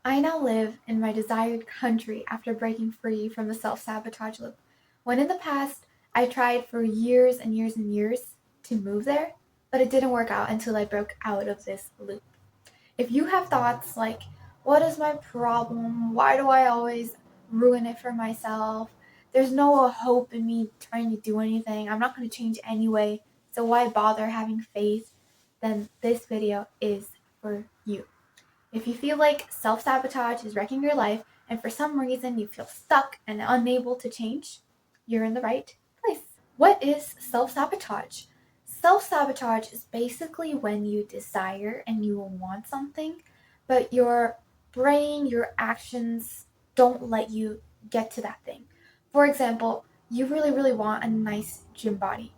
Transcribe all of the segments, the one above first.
I now live in my desired country after breaking free from the self-sabotage loop. When in the past, I tried for years and years and years to move there, but it didn't work out until I broke out of this loop. If you have thoughts like, what is my problem? Why do I always ruin it for myself? There's no hope in me trying to do anything. I'm not going to change anyway, so why bother having faith? Then this video is for you. If you feel like self-sabotage is wrecking your life and for some reason you feel stuck and unable to change, you're in the right place. What is self-sabotage? Self-sabotage is basically when you desire and you want something, but your brain, your actions don't let you get to that thing. For example, you really want a nice gym body.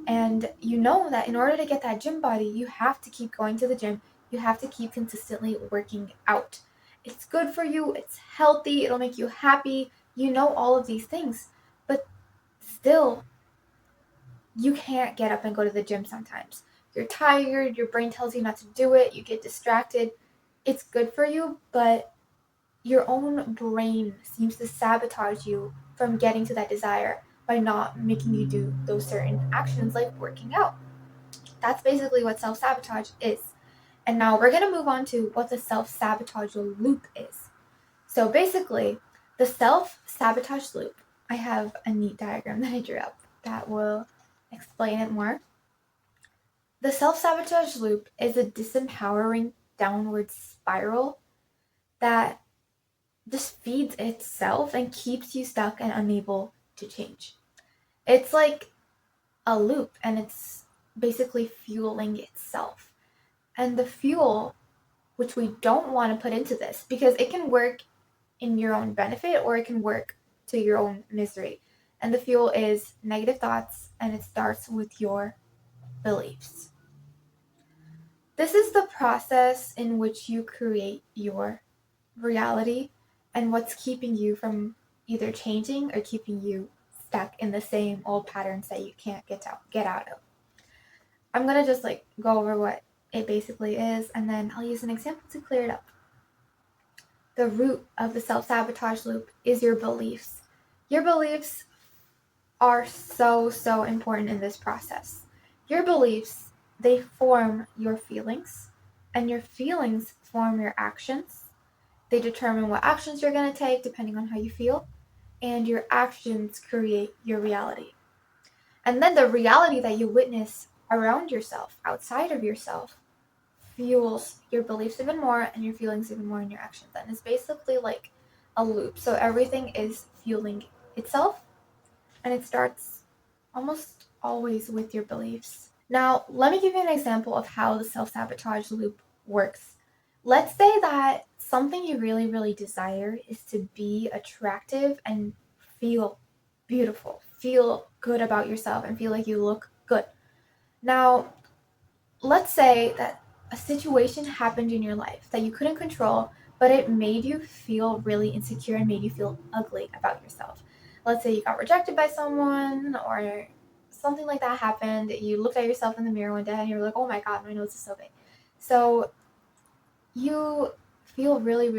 And you know that in order to get that gym body, you have to keep going to the gym. You have to keep consistently working out. It's good for you, it's healthy, it'll make you happy. You know all of these things, but still, you can't get up and go to the gym sometimes. You're tired, your brain tells you not to do it, you get distracted. It's good for you, but your own brain seems to sabotage you from getting to that desire by not making you do those certain actions like working out. That's basically what self-sabotage is. And now we're going to move on to what the self-sabotage loop is. So basically, the self-sabotage loop, I have a neat diagram that I drew up that will explain it more. The self-sabotage loop is a disempowering downward spiral that just feeds itself and keeps you stuck and unable to change. It's like a loop and it's basically fueling itself. And the fuel, which we don't want to put into this because it can work in your own benefit or it can work to your own misery. And the fuel is negative thoughts and it starts with your beliefs. This is the process in which you create your reality and what's keeping you from either changing or keeping you stuck in the same old patterns that you can't get out of. I'm going to just go over what it basically is and then I'll use an example to clear it up. The root of the self-sabotage loop is your beliefs. Your beliefs are so important in this process. Your beliefs, they form your feelings, and your feelings form your actions. They determine what actions you're going to take depending on how you feel, and your actions create your reality. And then the reality that you witness around yourself, outside of yourself, fuels your beliefs even more and your feelings even more in your actions. And it's basically like a loop. So everything is fueling itself and it starts almost always with your beliefs. Now, let me give you an example of how the self-sabotage loop works. Let's say that something you really desire is to be attractive and feel beautiful, feel good about yourself and feel like you look good. Now, let's say that a situation happened in your life that you couldn't control, but it made you feel really insecure and made you feel ugly about yourself. Let's say you got rejected by someone or something like that happened. You looked at yourself in the mirror one day and you were like, oh my God, my nose is so big. So you feel really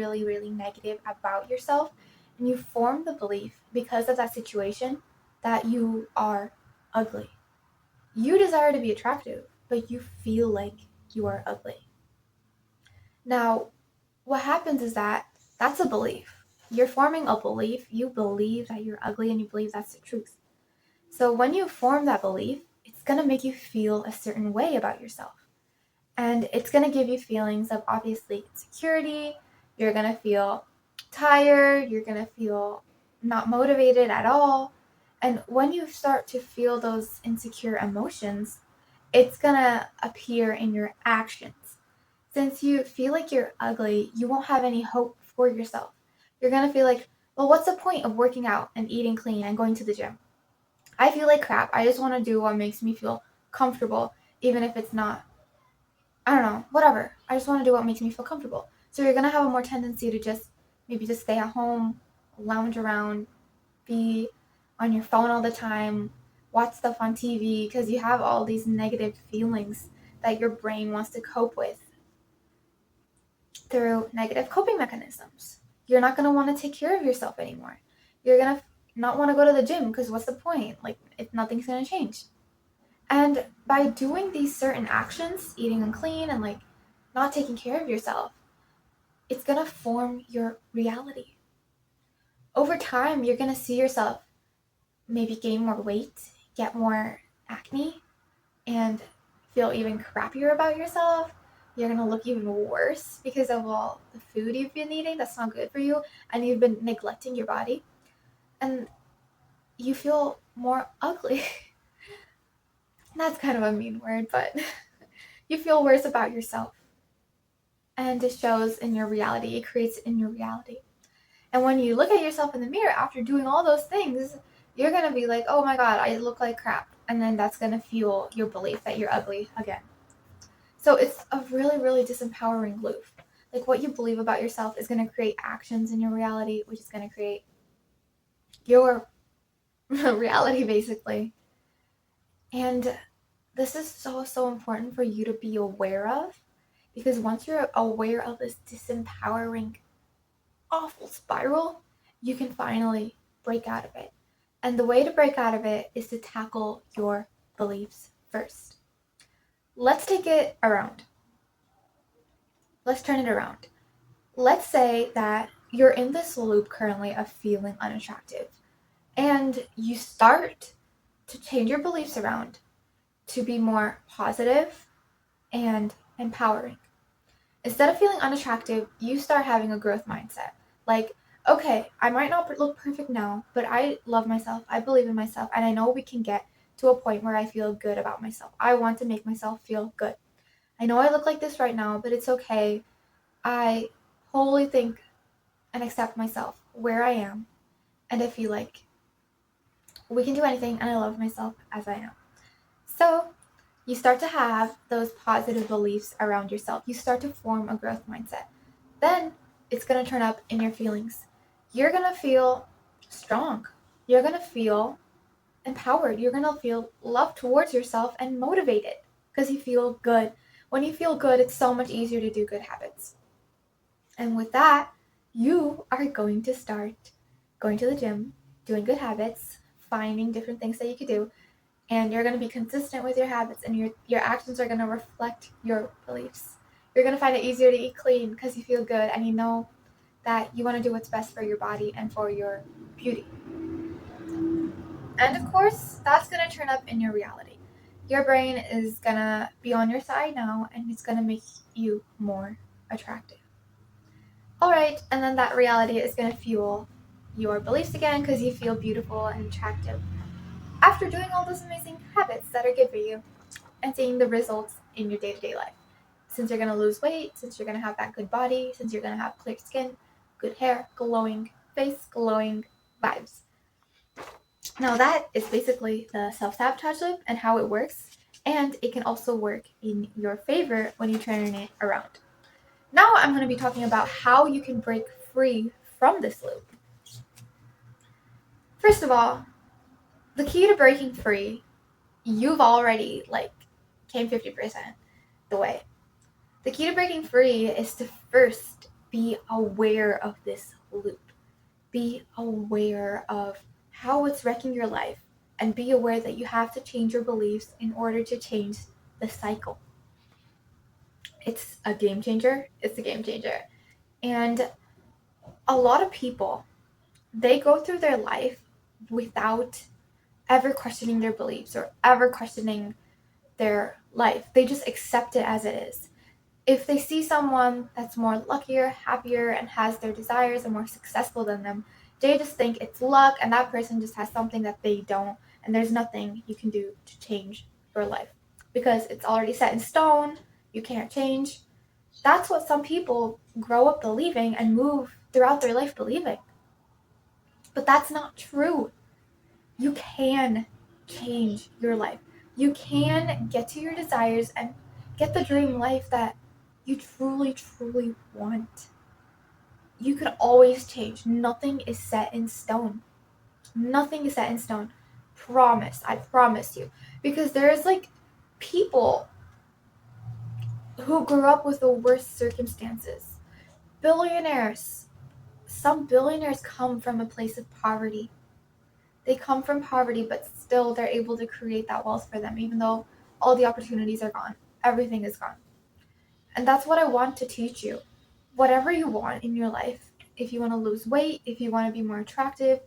negative about yourself and you form the belief because of that situation that you are ugly. You desire to be attractive, but you feel like you are ugly. Now, what happens is that that's a belief. You're forming a belief. You believe that you're ugly and you believe that's the truth. So when you form that belief, it's going to make you feel a certain way about yourself. And it's going to give you feelings of obviously insecurity. You're going to feel tired. You're going to feel not motivated at all. And when you start to feel those insecure emotions, it's going to appear in your actions. Since you feel like you're ugly, you won't have any hope for yourself. You're going to feel like, well, what's the point of working out and eating clean and going to the gym? I feel like crap. I just want to do what makes me feel comfortable, even if it's not, I don't know, whatever. I just want to do what makes me feel comfortable. So you're going to have a more tendency to just stay at home, lounge around, be on your phone all the time, watch stuff on TV because you have all these negative feelings that your brain wants to cope with. through negative coping mechanisms. You're not going to want to take care of yourself anymore. You're going to not want to go to the gym because what's the point? Like, if nothing's going to change. And by doing these certain actions, eating unclean and like not taking care of yourself, it's going to form your reality. Over time, you're going to see yourself maybe gain more weight, get more acne, and feel even crappier about yourself. You're going to look even worse because of all the food you've been eating that's not good for you, and you've been neglecting your body. And you feel more ugly. That's kind of a mean word, but you feel worse about yourself. And it shows in your reality. It creates in your reality. And when you look at yourself in the mirror after doing all those things, you're going to be like, oh my God, I look like crap. And then that's going to fuel your belief that you're ugly again. So it's a really, really disempowering loop. Like what you believe about yourself is going to create actions in your reality, which is going to create your reality, basically. And this is so, so important for you to be aware of, because once you're aware of this disempowering, awful spiral, you can finally break out of it. And the way to break out of it is to tackle your beliefs first. Let's take it around. Let's turn it around. Let's say that you're in this loop currently of feeling unattractive, and you start to change your beliefs around to be more positive and empowering. Instead of feeling unattractive, you start having a growth mindset. Like, okay, I might not look perfect now, but I love myself, I believe in myself, and I know we can get to a point where I feel good about myself. I want to make myself feel good. I know I look like this right now, but it's okay. I wholly think and accept myself where I am, and I feel like we can do anything, and I love myself as I am. So you start to have those positive beliefs around yourself. You start to form a growth mindset. Then it's going to turn up in your feelings. You're going to feel strong. You're going to feel empowered. You're going to feel love towards yourself and motivated because you feel good. When you feel good, it's so much easier to do good habits. And with that, you are going to start going to the gym, doing good habits, finding different things that you could do, and you're going to be consistent with your habits, and your actions are going to reflect your beliefs. You're going to find it easier to eat clean because you feel good and you know that you want to do what's best for your body and for your beauty. And of course, that's going to turn up in your reality. Your brain is going to be on your side now, and it's going to make you more attractive. All right, and then that reality is going to fuel your beliefs again because you feel beautiful and attractive after doing all those amazing habits that are good for you and seeing the results in your day-to-day life. Since you're going to lose weight, since you're going to have that good body, since you're going to have clear skin, good hair, glowing face, glowing vibes. Now that is basically the self-sabotage loop and how it works, and it can also work in your favor when you turn it around. Now I'm going to be talking about how you can break free from this loop. First of all, the key to breaking free, you've already came 50% the way. The key to breaking free is to first be aware of this loop. Be aware of how it's wrecking your life, and be aware that you have to change your beliefs in order to change the cycle. It's a game changer. It's a game changer. And a lot of people, they go through their life without ever questioning their beliefs or ever questioning their life. They just accept it as it is. If they see someone that's more luckier, happier, and has their desires and more successful than them, they just think it's luck and that person just has something that they don't, and there's nothing you can do to change your life because it's already set in stone. You can't change. That's what some people grow up believing and move throughout their life believing. But that's not true. You can change your life. You can get to your desires and get the dream life that you truly, truly want. You can always change. Nothing is set in stone. Nothing is set in stone. Promise. I promise you. Because there's people who grew up with the worst circumstances. billionaires, some billionaires come from a place of poverty. They come from poverty, but still they're able to create that wealth for them, even though all the opportunities are gone. Everything is gone. And that's what I want to teach you. Whatever you want in your life, if you want to lose weight, if you want to be more attractive,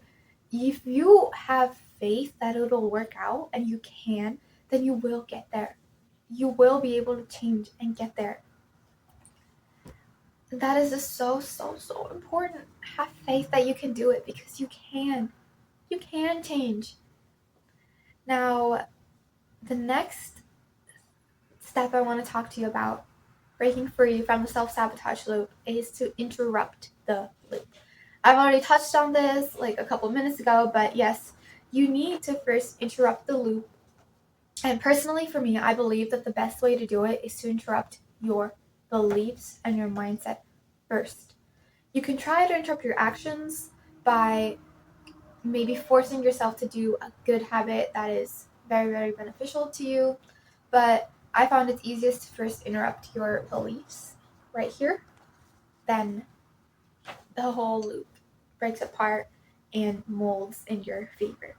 if you have faith that it'll work out and you can, then you will get there. You will be able to change and get there. That is just so, so, so important. Have faith that you can do it, because you can. You can change. Now, the next step I want to talk to you about, breaking free from the self-sabotage loop, is to interrupt the loop. I've already touched on this like a couple minutes ago, but yes, you need to first interrupt the loop. And personally, for me, I believe that the best way to do it is to interrupt your beliefs and your mindset first. You can try to interrupt your actions by maybe forcing yourself to do a good habit that is very, very beneficial to you. But I found it's easiest to first interrupt your beliefs right here. Then the whole loop breaks apart and molds in your favor.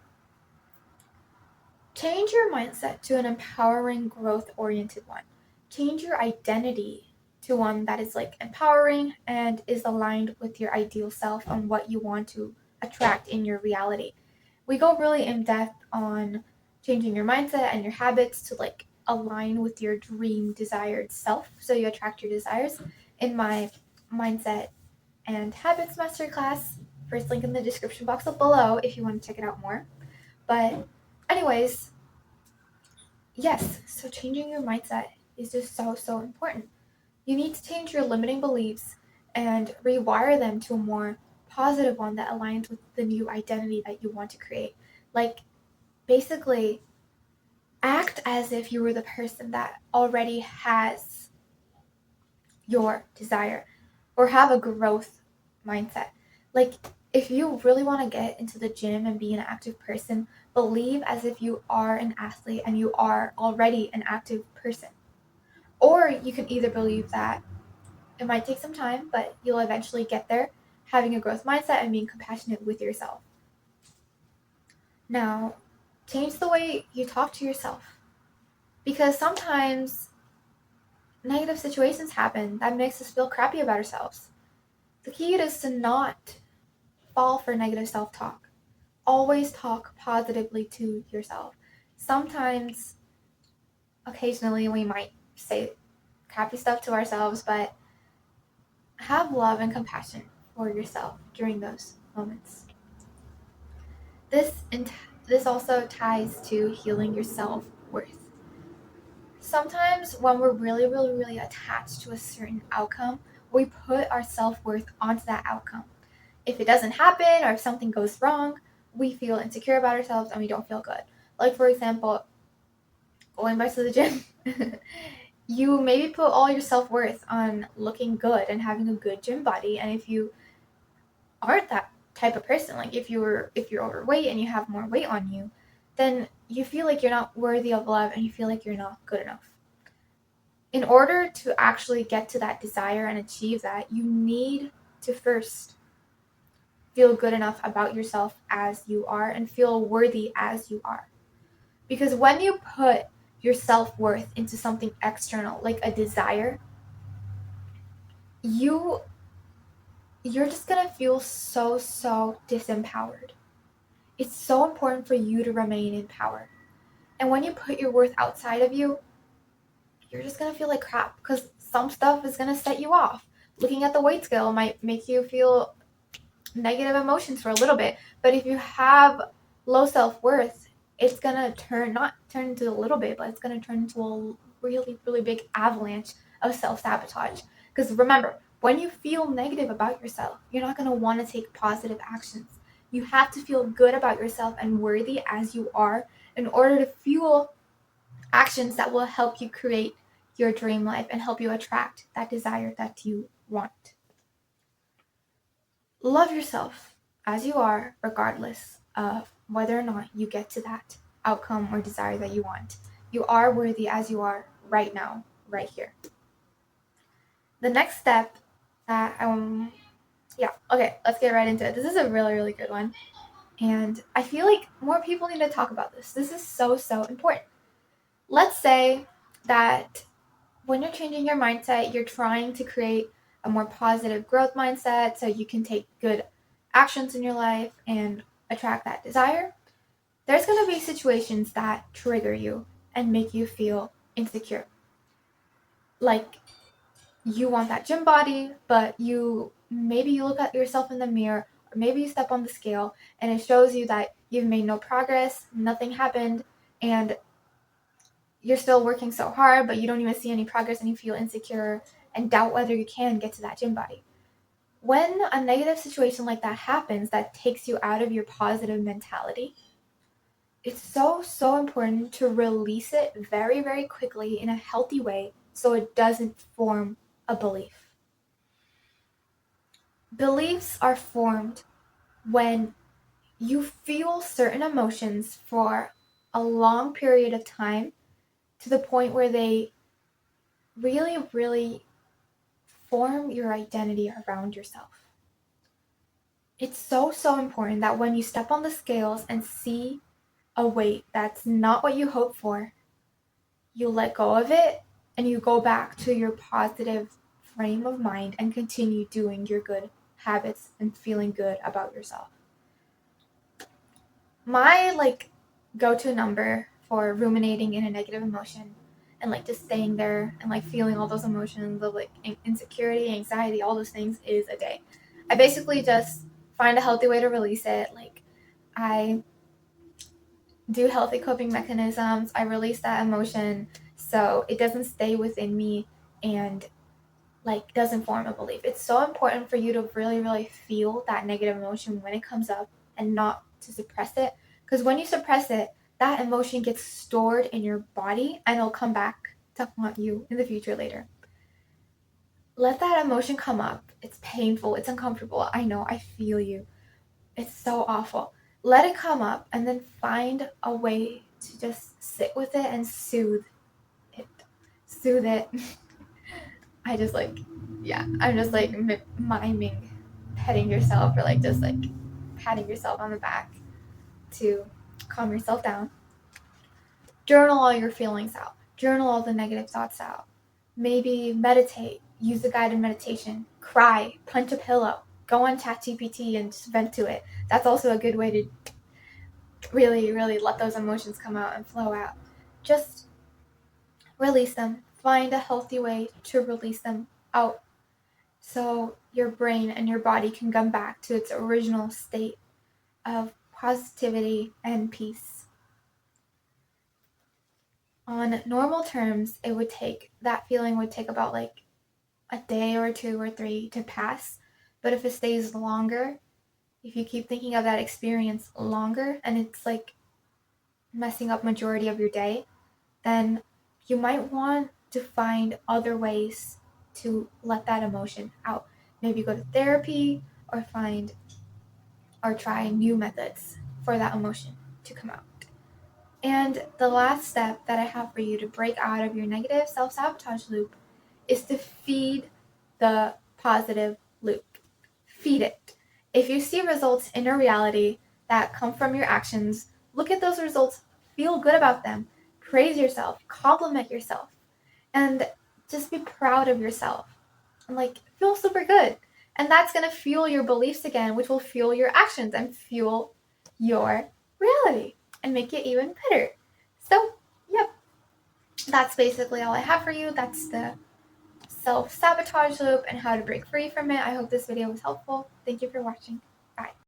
Change your mindset to an empowering, growth-oriented one. Change your identity to one that is like empowering and is aligned with your ideal self and what you want to attract in your reality. We go really in depth on changing your mindset and your habits to like align with your dream desired self, so you attract your desires, in my mindset and habits masterclass. First link in the description box below if you want to check it out more. But anyways, yes, so changing your mindset is just so, so important. You need to change your limiting beliefs and rewire them to a more positive one that aligns with the new identity that you want to create. Like, basically, act as if you were the person that already has your desire, or have a growth mindset. Like, if you really want to get into the gym and be an active person, believe as if you are an athlete and you are already an active person. Or you can either believe that it might take some time, but you'll eventually get there, having a growth mindset and being compassionate with yourself. Now, change the way you talk to yourself, because sometimes negative situations happen that makes us feel crappy about ourselves. The key is to not fall for negative self-talk. Always talk positively to yourself. Sometimes, occasionally, we might say crappy stuff to ourselves, but have love and compassion for yourself during those moments. This also ties to healing your self-worth. Sometimes when we're really, really, really attached to a certain outcome, we put our self-worth onto that outcome. If it doesn't happen or if something goes wrong, we feel insecure about ourselves and we don't feel good. Like, for example, going back to the gym, you maybe put all your self-worth on looking good and having a good gym body. And if you aren't that type of person, like if you're overweight and you have more weight on you, then you feel like you're not worthy of love and you feel like you're not good enough. In order to actually get to that desire and achieve that, you need to first feel good enough about yourself as you are and feel worthy as you are. Because when you put your self-worth into something external, like a desire, you're just gonna feel so, so disempowered. It's so important for you to remain in power. And when you put your worth outside of you, you're just gonna feel like crap, because some stuff is gonna set you off. Looking at the weight scale might make you feel negative emotions for a little bit, but if you have low self-worth, it's gonna not turn into a little bit, but it's gonna turn into a really, really big avalanche of self-sabotage. Because remember, when you feel negative about yourself, you're not gonna want to take positive actions. You have to feel good about yourself and worthy as you are in order to fuel actions that will help you create your dream life and help you attract that desire that you want. Love yourself as you are, regardless of whether or not you get to that outcome or desire that you want. You are worthy as you are right now, right here. The next step yeah, okay, let's get right into it. This is a really, really good one. And I feel like more people need to talk about this. This is so, so important. Let's say that when you're changing your mindset, you're trying to create a more positive growth mindset so you can take good actions in your life and attract that desire. There's going to be situations that trigger you and make you feel insecure. Like you want that gym body, but maybe you look at yourself in the mirror, or maybe you step on the scale and it shows you that you've made no progress, nothing happened, and you're still working so hard, but you don't even see any progress and you feel insecure and doubt whether you can get to that gym body. When a negative situation like that happens that takes you out of your positive mentality, it's so, so important to release it very, very quickly in a healthy way so it doesn't form a belief. Beliefs are formed when you feel certain emotions for a long period of time to the point where they really, really form your identity around yourself. It's so, so important that when you step on the scales and see a weight that's not what you hoped for, you let go of it and you go back to your positive frame of mind and continue doing your good habits and feeling good about yourself. My go-to number for ruminating in a negative emotion and just staying there and feeling all those emotions of insecurity, anxiety, all those things is a day. I basically just find a healthy way to release it. I do healthy coping mechanisms. I release that emotion so it doesn't stay within me and doesn't form a belief. It's so important for you to really, really feel that negative emotion when it comes up and not to suppress it. Because when you suppress it, that emotion gets stored in your body and it'll come back to haunt you in the future later. Let that emotion come up. It's painful. It's uncomfortable. I know. I feel you. It's so awful. Let it come up and then find a way to just sit with it and soothe it. Soothe it. I'm just miming petting yourself or just patting yourself on the back to calm yourself down. Journal all your feelings out. Journal all the negative thoughts out. Maybe meditate. Use a guided meditation. Cry. Punch a pillow. Go on ChatGPT and just vent to it. That's also a good way to really, really let those emotions come out and flow out. Just release them. Find a healthy way to release them out so your brain and your body can come back to its original state of positivity and peace. On normal terms, that feeling would take about a day or 2 or 3 to pass. But if it stays longer, if you keep thinking of that experience longer and it's messing up majority of your day, then you might want to find other ways to let that emotion out. Maybe go to therapy or try new methods for that emotion to come out. And the last step that I have for you to break out of your negative self-sabotage loop is to feed the positive loop. Feed it. If you see results in your reality that come from your actions, look at those results, feel good about them, praise yourself, compliment yourself, and just be proud of yourself. And feel super good. And that's going to fuel your beliefs again, which will fuel your actions and fuel your reality and make it even better. So, yep, that's basically all I have for you. That's the self-sabotage loop and how to break free from it. I hope this video was helpful. Thank you for watching. Bye.